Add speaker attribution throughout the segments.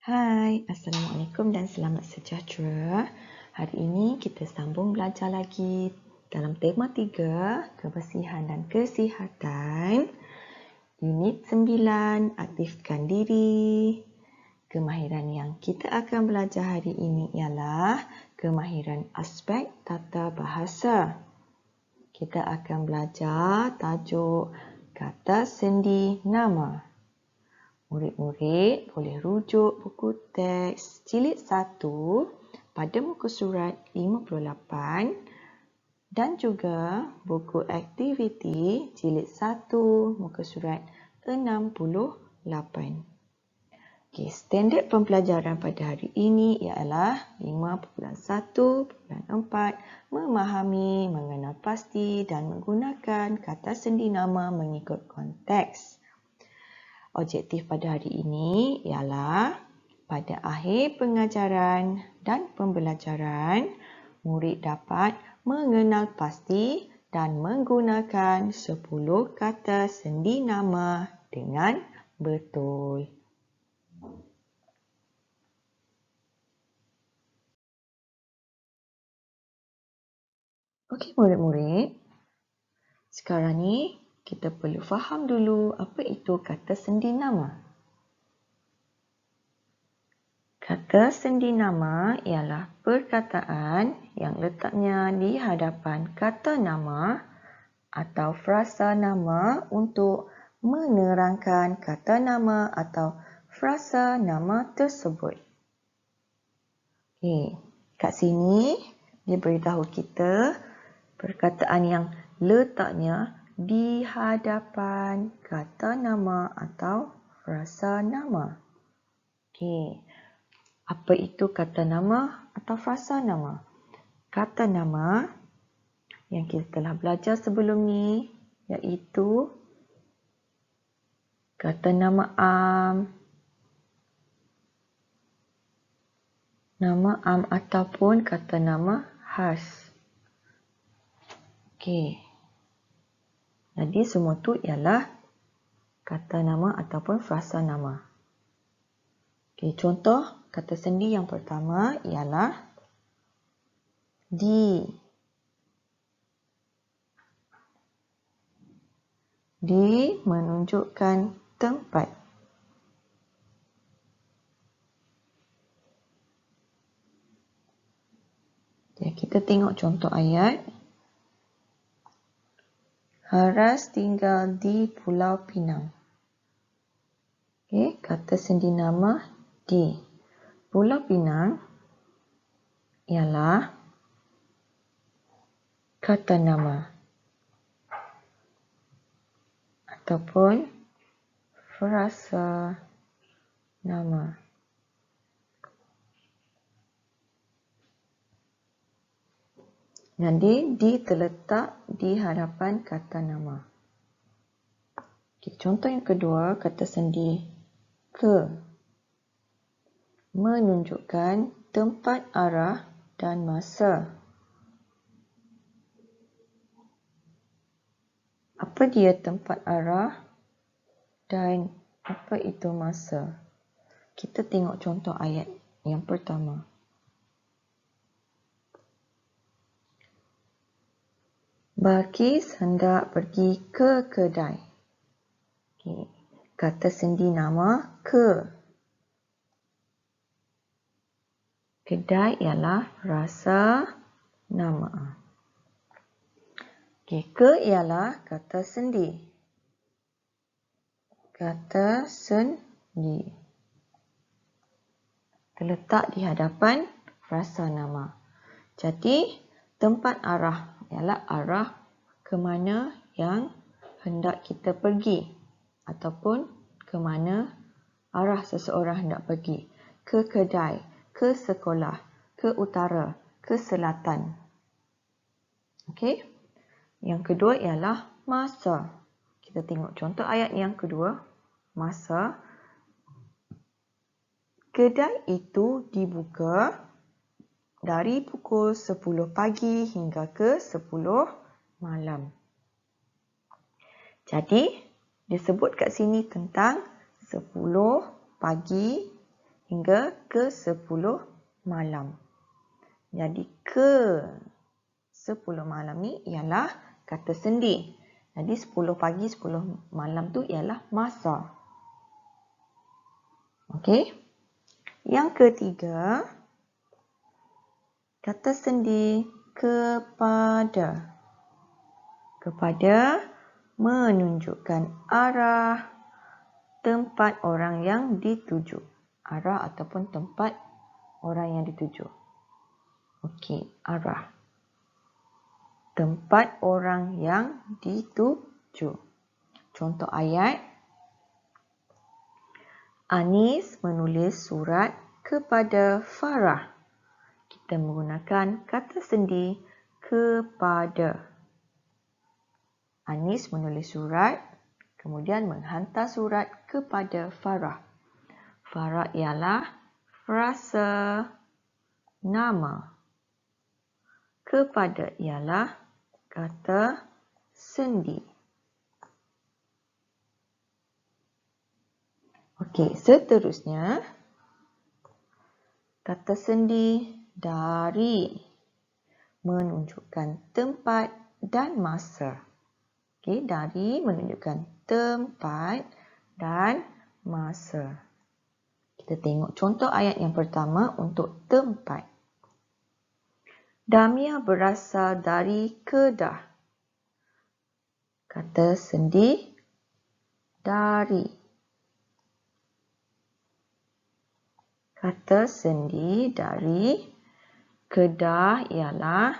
Speaker 1: Hai, Assalamualaikum dan selamat sejahtera. Hari ini kita sambung belajar lagi dalam tema 3, kebersihan dan kesihatan. Unit 9, aktifkan diri. Kemahiran yang kita akan belajar hari ini ialah kemahiran aspek tata bahasa. Kita akan belajar tajuk kata sendi nama. Murid-murid boleh rujuk buku teks jilid 1 pada muka surat 58 dan juga buku aktiviti jilid 1 muka surat 68. Okey, standard pembelajaran pada hari ini ialah 5.1.4 memahami, mengenal pasti dan menggunakan kata sendi nama mengikut konteks. Objektif pada hari ini ialah pada akhir pengajaran dan pembelajaran, murid dapat mengenal pasti dan menggunakan 10 kata sendi nama dengan betul. Okey murid-murid, sekarang ni kita perlu faham dulu apa itu kata sendi nama. Kata sendi nama ialah perkataan yang letaknya di hadapan kata nama atau frasa nama untuk menerangkan kata nama atau frasa nama tersebut. Okey, kat sini dia beritahu kita perkataan yang letaknya di hadapan kata nama atau frasa nama. Okey, apa itu kata nama atau frasa nama? Kata nama yang kita telah belajar sebelum ni iaitu kata nama am ataupun kata nama khas. Okey. Jadi semua tu ialah kata nama ataupun frasa nama. Okey, contoh kata sendi yang pertama ialah di. Di menunjukkan tempat. Okay, kita tengok contoh ayat. Haras tinggal di Pulau Pinang. Okay, kata sendi nama di. Pulau Pinang ialah kata nama ataupun frasa nama. Jadi, di terletak di hadapan kata nama. Okay, contoh yang kedua, kata sendi ke. Menunjukkan tempat, arah dan masa. Apa dia tempat, arah dan apa itu masa? Kita tengok contoh ayat yang pertama. Balkis hendak pergi ke kedai. Okay. Kata sendi nama ke. Kedai ialah frasa nama. Okay. Ke ialah kata sendi. Kata sendi. Terletak di hadapan frasa nama. Jadi, tempat arah ialah arah ke mana yang hendak kita pergi ataupun ke mana arah seseorang hendak pergi. Ke kedai, ke sekolah, ke utara, ke selatan. Okey. Yang kedua ialah masa. Kita tengok contoh ayat yang kedua. Masa. Kedai itu dibuka dari pukul 10 pagi hingga ke 10 malam. Jadi, disebut kat sini tentang 10 pagi hingga ke 10 malam. Jadi ke 10 malam ni ialah kata sendi. Jadi 10 pagi 10 malam tu ialah masa. Okey. Yang ketiga, kata sendi kepada. Kepada menunjukkan arah tempat orang yang dituju. Arah ataupun tempat orang yang dituju. Okey, arah. Tempat orang yang dituju. Contoh ayat. Anis menulis surat kepada Farah. Kita menggunakan kata sendi kepada. Anis menulis surat, kemudian menghantar surat kepada Farah. Farah ialah frasa nama. Kepada ialah kata sendi. Okey, seterusnya kata sendi dari menunjukkan tempat dan masa. Okey, dari menunjukkan tempat dan masa. Kita tengok contoh ayat yang pertama untuk tempat. Damia berasal dari Kedah. Kata sendi dari. Kata sendi dari Kedah ialah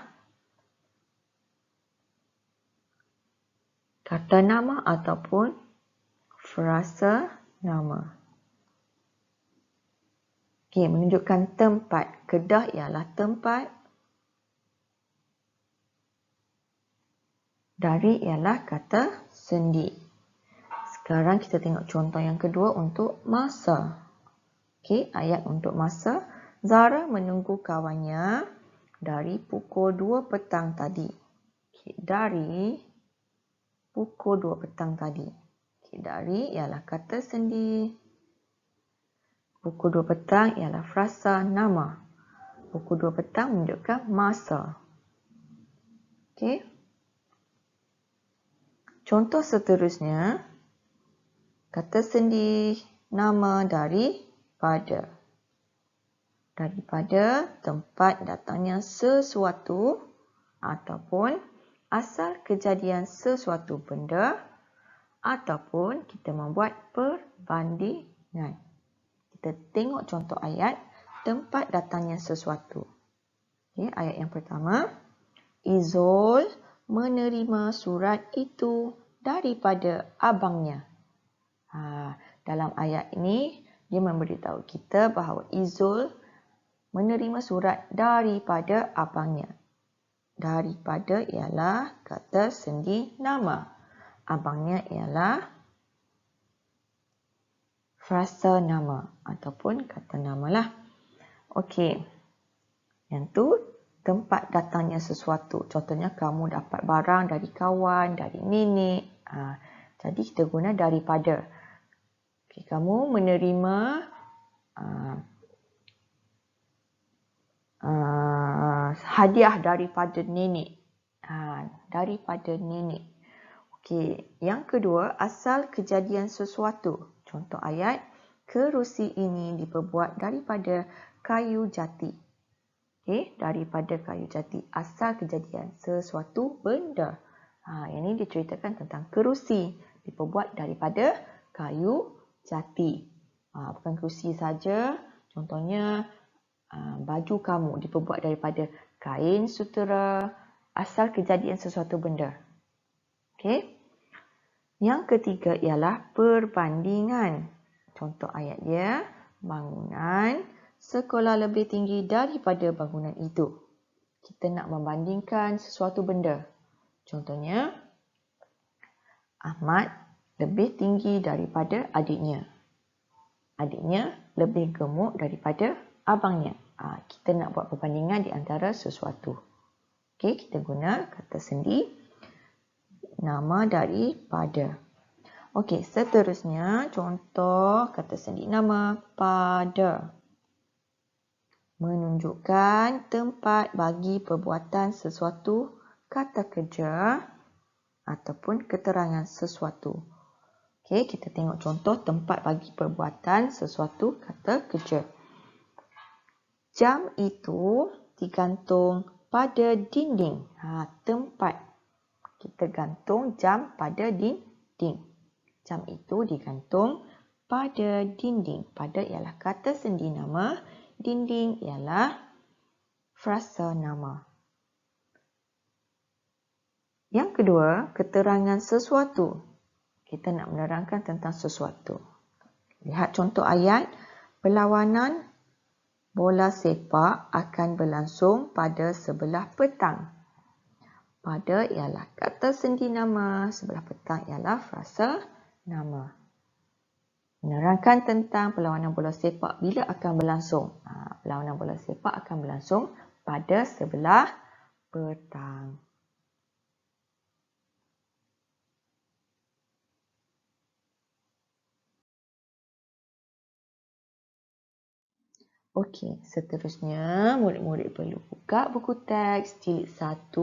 Speaker 1: kata nama ataupun frasa nama. Okey, menunjukkan tempat. Kedah ialah tempat. Dari ialah kata sendi. Sekarang kita tengok contoh yang kedua untuk masa. Okey, ayat untuk masa. Zara menunggu kawannya dari pukul 2 petang tadi. Okey, dari pukul 2 petang tadi. Okey, dari ialah kata sendi. Pukul 2 petang ialah frasa nama. Pukul 2 petang menunjukkan masa. Okey. Contoh seterusnya, kata sendi nama daripada. Daripada tempat datangnya sesuatu ataupun asal kejadian sesuatu benda ataupun kita membuat perbandingan. Kita tengok contoh ayat tempat datangnya sesuatu. Okay, ayat yang pertama. Izul menerima surat itu daripada abangnya. Dalam ayat ini, dia memberitahu kita bahawa Izul menerima surat daripada abangnya. Daripada ialah kata sendi nama. Abangnya ialah frasa nama ataupun kata nama lah. Okey. Yang tu tempat datangnya sesuatu. Contohnya kamu dapat barang dari kawan, dari nenek. Jadi kita guna daripada. Okay, kamu menerima hadiah daripada nenek. Daripada nenek. Okey, yang kedua, asal kejadian sesuatu. Contoh ayat, kerusi ini diperbuat daripada kayu jati. Okey, daripada kayu jati. Asal kejadian sesuatu benda. Yang ini diceritakan tentang kerusi. Diperbuat daripada kayu jati. Bukan kerusi saja. Contohnya, baju kamu diperbuat daripada kain sutera. Asal kejadian sesuatu benda. Okey. Yang ketiga ialah perbandingan. Contoh ayat dia, bangunan sekolah lebih tinggi daripada bangunan itu. Kita nak membandingkan sesuatu benda. Contohnya, Ahmad lebih tinggi daripada adiknya. Adiknya lebih gemuk daripada abangnya. Kita nak buat perbandingan di antara sesuatu. Okey, kita guna kata sendi nama daripada. Okey, seterusnya contoh kata sendi nama pada. menunjukkan tempat bagi perbuatan sesuatu kata kerja ataupun keterangan sesuatu. Okey, kita tengok contoh tempat bagi perbuatan sesuatu kata kerja. Jam itu digantung pada dinding. Tempat. Kita gantung jam pada dinding. Jam itu digantung pada dinding. Pada ialah kata sendi nama. Dinding ialah frasa nama. Yang kedua, keterangan sesuatu. Kita nak menerangkan tentang sesuatu. Lihat contoh ayat. Perlawanan bola sepak akan berlangsung pada sebelah petang. Pada ialah kata sendi nama. Sebelah petang ialah frasa nama. Menerangkan tentang perlawanan bola sepak bila akan berlangsung. Perlawanan bola sepak akan berlangsung pada sebelah petang. Okey, seterusnya murid-murid perlu buka buku teks jilid 1,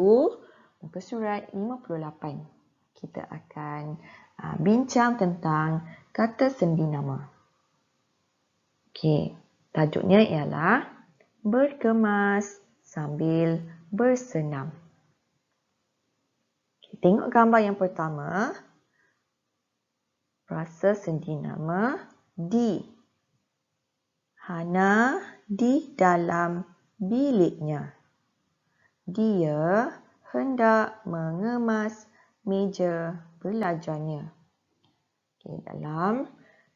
Speaker 1: muka surat 58. Kita akan bincang tentang kata sendi nama. Okey, tajuknya ialah berkemas sambil bersenam. Okay, tengok gambar yang pertama. Frasa sendi nama di. Hana di dalam biliknya. Dia hendak mengemas meja belajarnya. Okay, dalam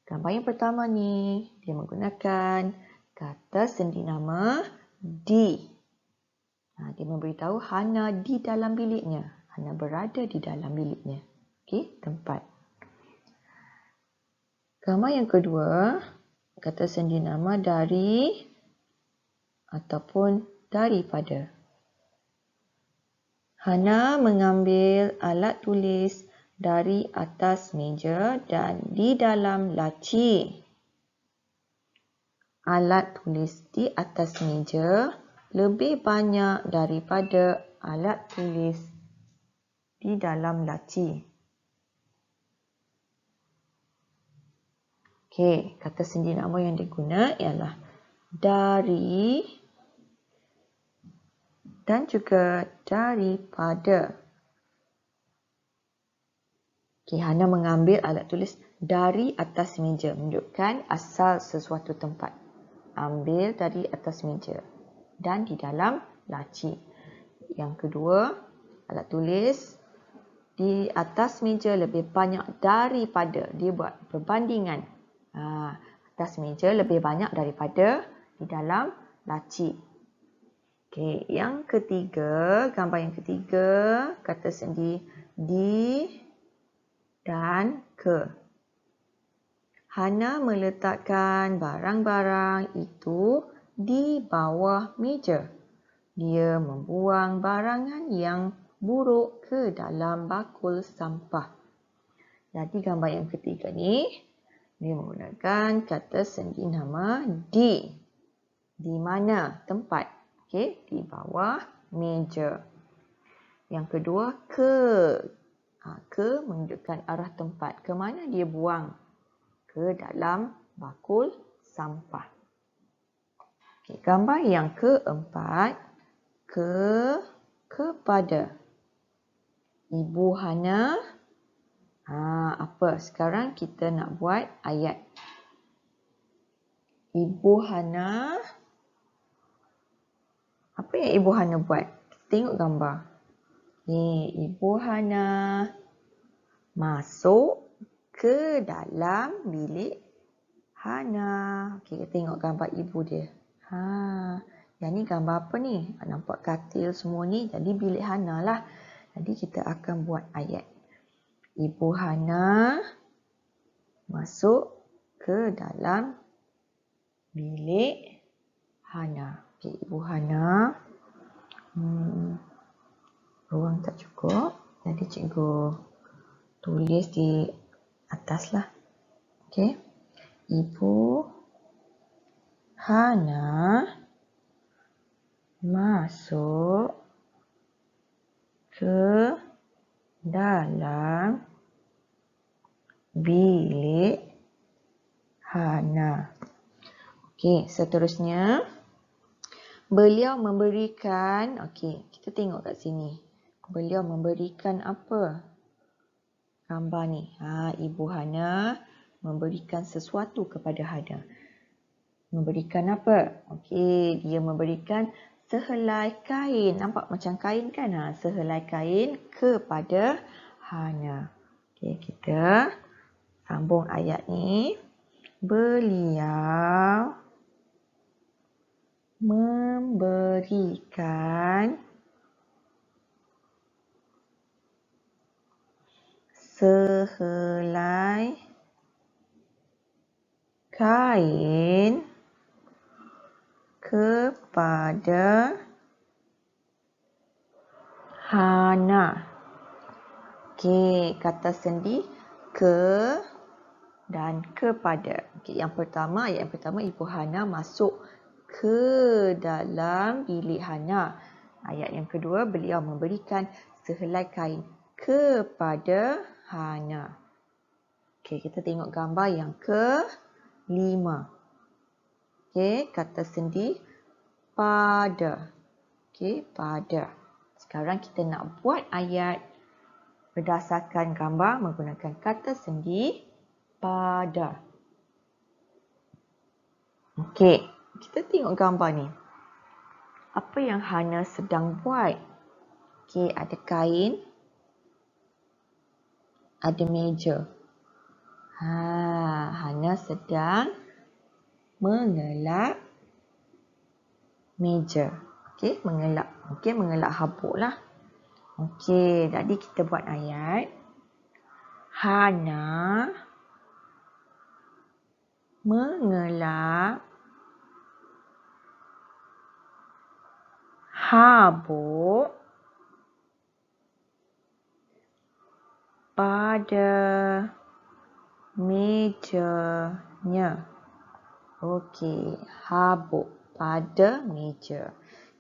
Speaker 1: gambar yang pertama ni, dia menggunakan kata sendi nama di. Dia memberitahu Hana di dalam biliknya. Hana berada di dalam biliknya. Okay, tempat. Gambar yang kedua, kata sendi nama dari ataupun daripada. Hana mengambil alat tulis dari atas meja dan di dalam laci. Alat tulis di atas meja lebih banyak daripada alat tulis di dalam laci. Okey, kata sendi nama yang diguna ialah dari dan juga daripada. Okey, Hana mengambil alat tulis dari atas meja, menunjukkan asal sesuatu tempat. Ambil dari atas meja dan di dalam laci. Yang kedua, alat tulis di atas meja lebih banyak daripada. Dia buat perbandingan. Atas meja lebih banyak daripada di dalam laci. Okey, yang ketiga, gambar yang ketiga, kata sendi di dan ke. Hana meletakkan barang-barang itu di bawah meja. Dia membuang barangan yang buruk ke dalam bakul sampah. Jadi gambar yang ketiga ni, dia menggunakan kata sendi nama di. Di mana? Tempat. Okey, di bawah meja. Yang kedua, ke. Ke menunjukkan arah tempat. Ke mana dia buang? Ke dalam bakul sampah. Okey, gambar yang keempat, kepada. Ibu Hana. Apa? Sekarang kita nak buat ayat. Ibu Hana. Apa yang Ibu Hana buat? Tengok gambar. Ibu Hana masuk ke dalam bilik Hana. Okey, kita tengok gambar ibu dia. Yang ni gambar apa ni? Nampak katil semua ni. Jadi bilik Hana lah. Jadi kita akan buat ayat. Ibu Hana masuk ke dalam bilik Hana. Okay, Ibu Hana. Ruang tak cukup. Jadi cikgu tulis di atas lah. Okay. Ibu Hana masuk ke dalam bilik Hana. Okey, seterusnya beliau memberikan, okey, kita tengok kat sini. Beliau memberikan apa? Gambar ni. Ibu Hana memberikan sesuatu kepada Hana. Memberikan apa? Okey, dia memberikan sehelai kain. Nampak macam kain kan? Sehelai kain kepada Hana. Okey, kita sambung ayat ni. Beliau memberikan sehelai kain kepada Hana. Okey, kata sendi ke dan kepada. Okey, ayat yang pertama Ibu Hana masuk ke dalam bilik Hana. Ayat yang kedua, beliau memberikan sehelai kain kepada Hana. Okey, kita tengok gambar yang kelima. Okey, kata sendi pada. Okey, pada. Sekarang kita nak buat ayat berdasarkan gambar menggunakan kata sendi pada. Okey, kita tengok gambar ni. Apa yang Hana sedang buat? Okey, ada kain, ada meja. Hana sedang mengelak meja. Okey, mengelak. Okey, mengelak habuk lah. Okey, jadi kita buat ayat. Hana mengelak habuk pada mejanya. Okey, habuk pada meja.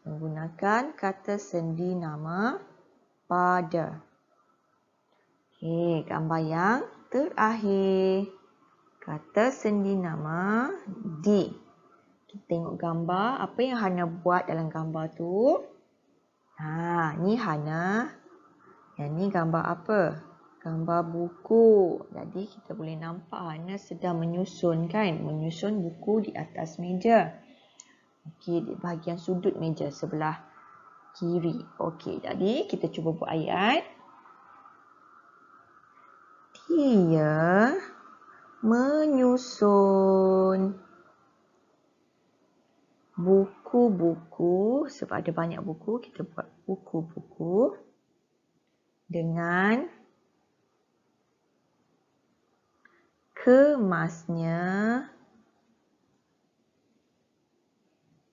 Speaker 1: Menggunakan kata sendi nama pada. Okey, gambar yang terakhir. Kata sendi nama di. Kita tengok gambar. Apa yang Hana buat dalam gambar tu? Ni Hana. Yang ni gambar apa? Gambar buku. Jadi kita boleh nampak Hana sedang menyusun kan? Menyusun buku di atas meja. Okey, di bahagian sudut meja sebelah kiri. Okey, jadi kita cuba buat ayat. Dia menyusun buku-buku. Sebab ada banyak buku, kita buat buku-buku dengan kemasnya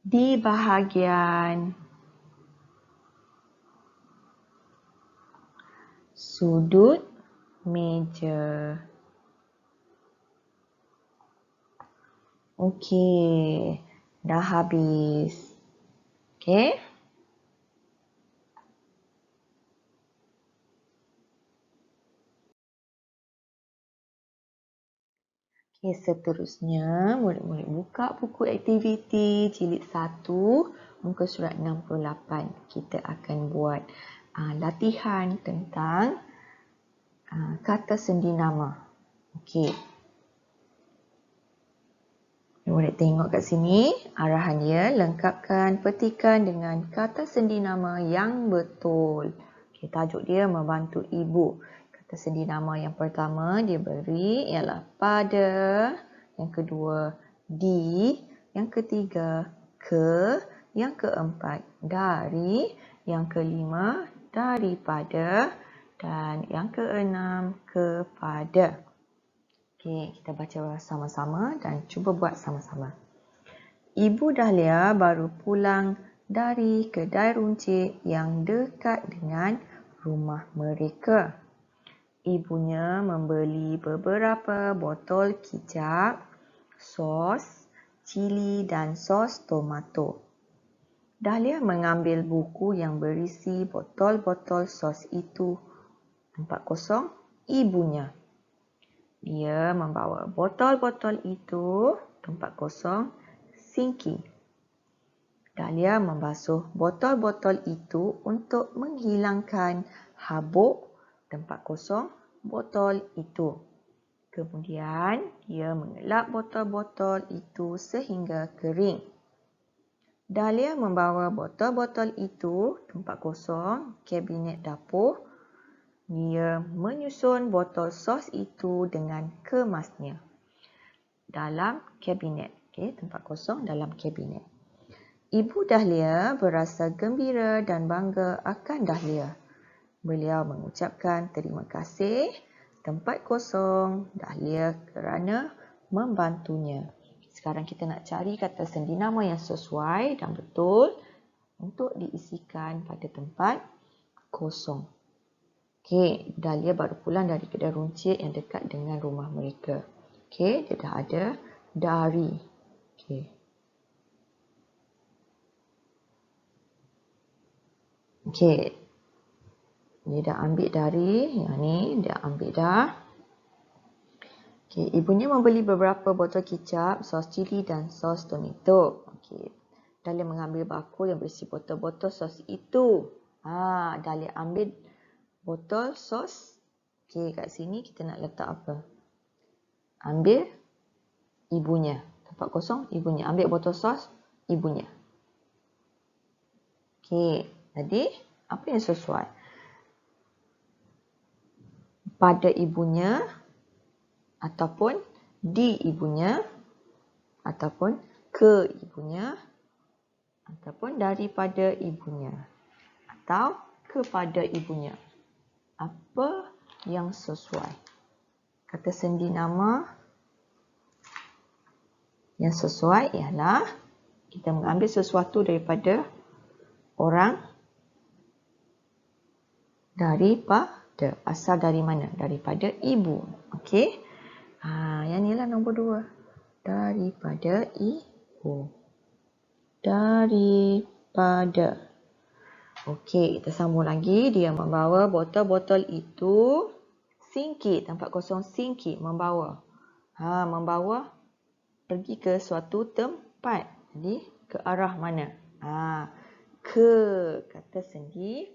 Speaker 1: di bahagian sudut meja. Okey, dah habis. Okey. Okey, seterusnya murid-murid buka buku aktiviti jilid 1 muka surat 68. Kita akan buat latihan tentang kata sendi nama. Okey. Murid tengok kat sini, arahan dia lengkapkan petikan dengan kata sendi nama yang betul. Okey, tajuk dia membantu ibu. Kata sendi nama yang pertama dia beri ialah pada, yang kedua di, yang ketiga ke, yang keempat dari, yang kelima daripada dan yang keenam kepada. Okey, kita baca sama-sama dan cuba buat sama-sama. Ibu Dahlia baru pulang dari kedai runcit yang dekat dengan rumah mereka. Ibunya membeli beberapa botol kicap, sos, cili dan sos tomato. Dahlia mengambil buku yang berisi botol-botol sos itu. Tempat kosong, ibunya. Dia membawa botol-botol itu. Tempat kosong, sinki. Dahlia membasuh botol-botol itu untuk menghilangkan habuk. Tempat kosong, botol itu. Kemudian, dia mengelap botol-botol itu sehingga kering. Dahlia membawa botol-botol itu, tempat kosong, kabinet dapur. Dia menyusun botol sos itu dengan kemasnya dalam kabinet. Okey, tempat kosong dalam kabinet. Ibu Dahlia berasa gembira dan bangga akan Dahlia. Beliau mengucapkan terima kasih tempat kosong Dahlia kerana membantunya. Sekarang kita nak cari kata sendi nama yang sesuai dan betul untuk diisikan pada tempat kosong. Okey, Dahlia baru pulang dari kedai runcit yang dekat dengan rumah mereka. Okey, dia dah ada dari. Okey. Okey. Dia dah ambil dari, yang ni dia ambil dah. Okey, ibunya membeli beberapa botol kicap, sos cili dan sos tomato. Okey. Dahlia mengambil bakul yang berisi botol-botol sos itu. Dahlia ambil botol sos. Okey, kat sini kita nak letak apa? Ambil ibunya. Tempat kosong, ibunya. Ambil botol sos, ibunya. Okey, jadi apa yang sesuai? Pada ibunya, ataupun di ibunya, ataupun ke ibunya, ataupun daripada ibunya, atau kepada ibunya. Apa yang sesuai? Kata sendi nama yang sesuai ialah kita mengambil sesuatu daripada orang, daripada. Asal dari mana? Daripada ibu. Okey. Yang ni lah nombor 2. Daripada ibu. Daripada. Okey, kita sambung lagi. Dia membawa botol-botol itu. Sinki, tempat kosong sinki, membawa. Membawa pergi ke suatu tempat. Jadi, ke arah mana? Ke, kata sendi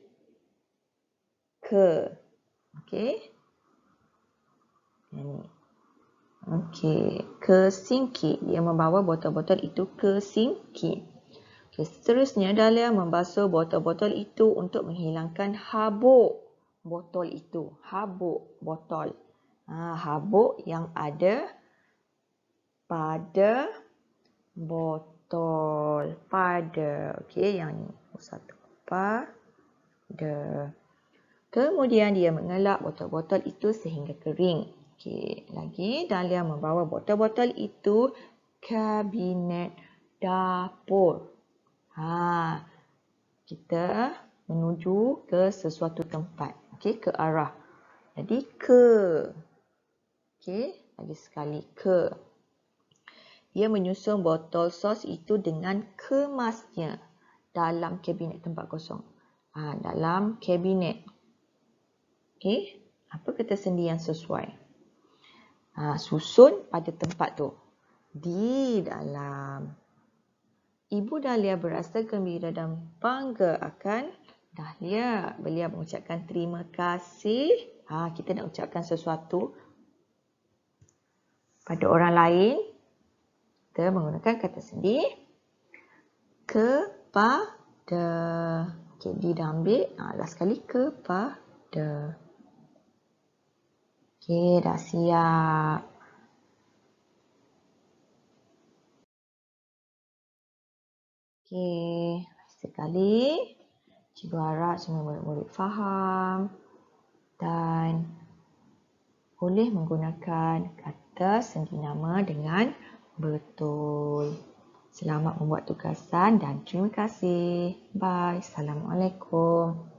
Speaker 1: ke. Okey. Yang ni. Okey, ke sinki. Dia membawa botol-botol itu ke sinki. Okey, seterusnya Dahlia membasuh botol-botol itu untuk menghilangkan habuk botol itu. Habuk botol. Habuk yang ada pada botol. Pada. Okey, yang ni. Satu. Pada. Kemudian dia mengelap botol-botol itu sehingga kering. Okey, lagi Dahlia membawa botol-botol itu kabinet dapur. Kita menuju ke sesuatu tempat. Okey, ke arah. Jadi ke. Okey, lagi sekali ke. Dia menyusun botol sos itu dengan kemasnya dalam kabinet tempat kosong. Dalam kabinet. Okey, apa kata sendi yang sesuai? Susun pada tempat tu. Di dalam. Ibu Dahlia berasa gembira dan bangga akan Dahlia. Beliau mengucapkan terima kasih. Kita nak ucapkan sesuatu pada orang lain. Kita menggunakan kata sendi kepada. Okey, di dah ambil. Last sekali kepada. Okey, dah siap. Okey, sekali. Cikgu harap semua murid-murid faham dan boleh menggunakan kata sendi nama dengan betul. Selamat membuat tugasan dan terima kasih. Bye. Assalamualaikum.